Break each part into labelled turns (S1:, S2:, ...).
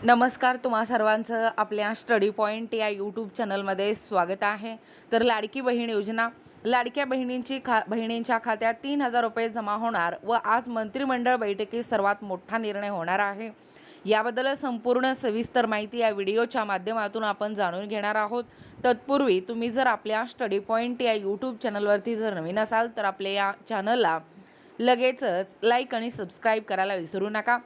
S1: नमस्कार, तुम्हा सर्वांचं आपल्या स्टडी पॉईंट या यूट्यूब चॅनलमध्ये स्वागत आहे। तर लाडकी बहीण योजना, लाडक्या बहिणींच्या खात्यात 3,000 रुपये जमा होणार व आज मंत्रिमंडळ बैठकीत सर्वात मोठा निर्णय होणार आहे। याबद्दल संपूर्ण सविस्तर माहिती या व्हिडिओच्या माध्यमातून आपण जाणून घेणार आहोत। तत्पूर्वी तुम्ही जर आपल्या स्टडी पॉईंट या यूट्यूब चॅनलवरती जर नवीन असाल तर आपल्या या चॅनलला लगेचच लाईक आणि सबस्क्राईब करायला विसरू नका।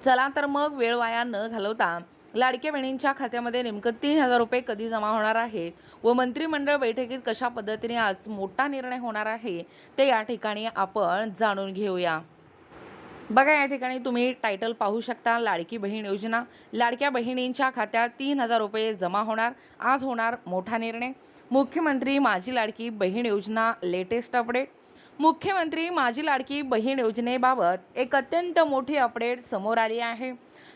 S1: चला तर मग वेळ वाया न घालवता लाडक्या बहिणींच्या खात्यामध्ये नेमकं 3,000 रुपये कधी जमा होणार आहे व मंत्रिमंडळ बैठकीत कशा पद्धतीने आज मोठा निर्णय होणार आहे ते या ठिकाणी आपण जाणून घेऊया। बघा, या ठिकाणी तुम्ही टायटल पाहू शकता, लाडकी बहीण योजना, लाडक्या बहिणींच्या खात्यात 3,000 रुपये जमा होणार, आज होणार मोठा निर्णय। मुख्यमंत्री माझी लाडकी बहीण योजना लेटेस्ट अपडेट। मुख्यमंत्री माझी लाडकी बहीण योजनेबाबत एक अत्यंत मोठी अपडेट समोर आली आहे।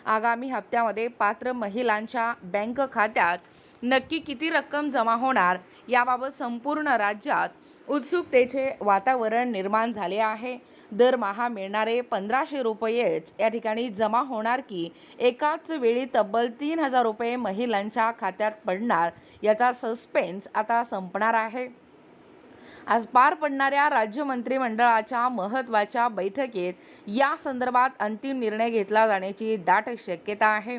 S1: आगामी हप्त्यामध्ये पात्र महिलांच्या बँक खात्यात नक्की किती रक्कम जमा होणार याबाबत संपूर्ण राज्यात उत्सुकतेचे वातावरण निर्माण झाले आहे। दरमहा मिळणारे 1,500 रुपयेच या ठिकाणी जमा होणार की एकाच वेळी तब्बल 3,000 रुपये महिलांच्या खात्यात पडणार याचा सस्पेन्स आता संपणार आहे। आज पार पडणाऱ्या राज्य मंत्रिमंडळाच्या महत्त्वाच्या बैठकीत या संदर्भात अंतिम निर्णय घेतला जाण्याची दाट शक्यता आहे।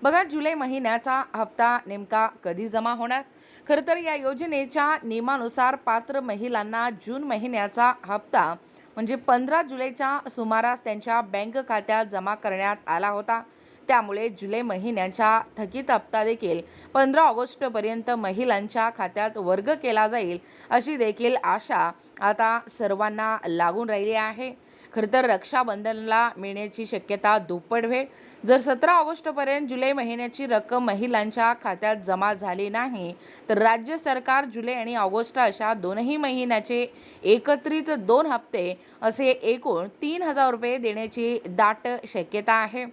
S1: बघा, जुलै महिन्याचा हप्ता नेमका कधी जमा होणार? खरं तर या योजनेच्या नियमानुसार पात्र महिलांना जून महिन्याचा हप्ता म्हणजे 15 जुलैच्या सुमारास त्यांच्या बँक खात्यात जमा करण्यात आला होता। त्यामुळे जुलै महिन्याचा थकीत हप्ता देखील 15 ऑगस्टपर्यंत महिलांच्या खात्यात वर्ग केला जाईल अशी देखील आशा आता सर्वांना लागून राहिली आहे। खरं तर रक्षाबंधनला मिळण्याची शक्यता दुप्पट भेट। जर 17 ऑगस्टपर्यंत जुलै महिन्याची रक्कम महिलांच्या खात्यात जमा झाली नाही तर राज्य सरकार जुलै आणि ऑगस्ट अशा दोनही महिन्याचे एकत्रित 2 हप्ते असे एकूण 3,000 रुपये देण्याची दाट शक्यता आहे।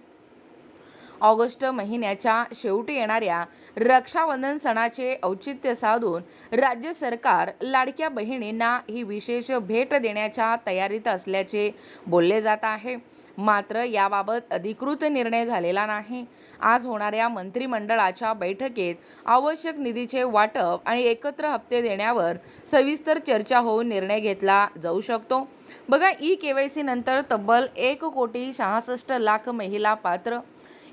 S1: ऑगस्ट महिन्याच्या शेवटी येणाऱ्या रक्षाबंधन सणाचे औचित्य साधून राज्य सरकार लाडक्या बहिणींना ही विशेष भेट देण्याच्या तयारीत असल्याचे बोलले जात आहे। मात्र याबाबत अधिकृत निर्णय झालेला नाही। आज होणाऱ्या मंत्रिमंडळाच्या बैठकीत आवश्यक निधीचे वाटप आणि एकत्र हप्ते देण्यावर सविस्तर चर्चा होऊन निर्णय घेतला जाऊ शकतो। बघा, KYC नंतर तब्बल 1,66,00,000 महिला पात्र।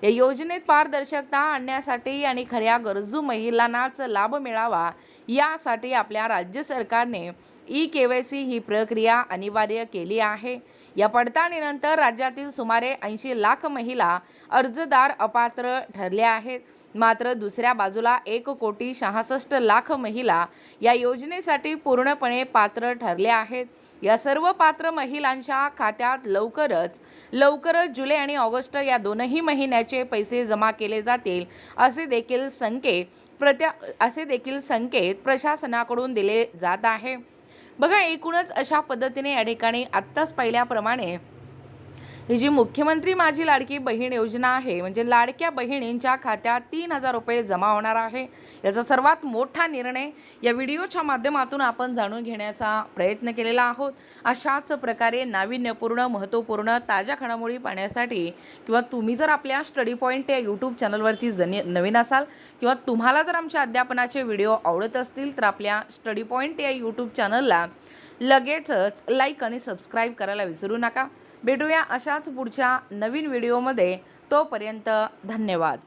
S1: या योजनेत पारदर्शकता आणण्यासाठी आणि खऱ्या गरजू महिलांनाच लाभ मिळावा यासाठी आपल्या राज्य सरकारने KYC ही प्रक्रिया अनिवार्य केली आहे। या पडताळणीनंतर राज्यातील सुमारे 80 लाख महिला अर्जदार अपात्र ठरले आहेत। मात्र दुसऱ्या बाजूला 1,66,00,000 महिला या योजनेसाठी पूर्णपणे पात्र ठरले आहेत। या सर्व पात्र महिलांच्या खात्यात लवकरच जुलै आणि ऑगस्ट या दोनही महिन्याचे पैसे जमा केले जातील असे देखील संकेत प्रशासनाकडून दिले जात आहे। बघा, एकूणच अशा पद्धतीने या ठिकाणी आत्ताच पाहिल्याप्रमाणे ही जी मुख्यमंत्री माझी लाडकी बहीण योजना आहे म्हणजे लाडक्या बहिणींच्या खात्यात 3,000 रुपये जमा होणार आहे। याचा सर्वात मोठा निर्णय या व्हिडिओच्या माध्यमातून आपण जाणून घेण्याचा प्रयत्न केलेला आहोत। अशाच प्रकारे नाविन्यपूर्ण, महत्त्वपूर्ण, ताज्या घडामोडी पाहण्यासाठी किंवा तुम्ही जर आपल्या स्टडी पॉईंट या यूट्यूब चॅनलवरती नवीन असाल किंवा तुम्हाला जर आमच्या अध्यापनाचे व्हिडिओ आवडत असतील तर आपल्या स्टडी पॉईंट या यूट्यूब चॅनलला लगेचच लाईक आणि सबस्क्राईब करायला विसरू नका। भेटूया अशाच पुढच्या नवीन व्हिडिओमध्ये। तोपर्यंत धन्यवाद।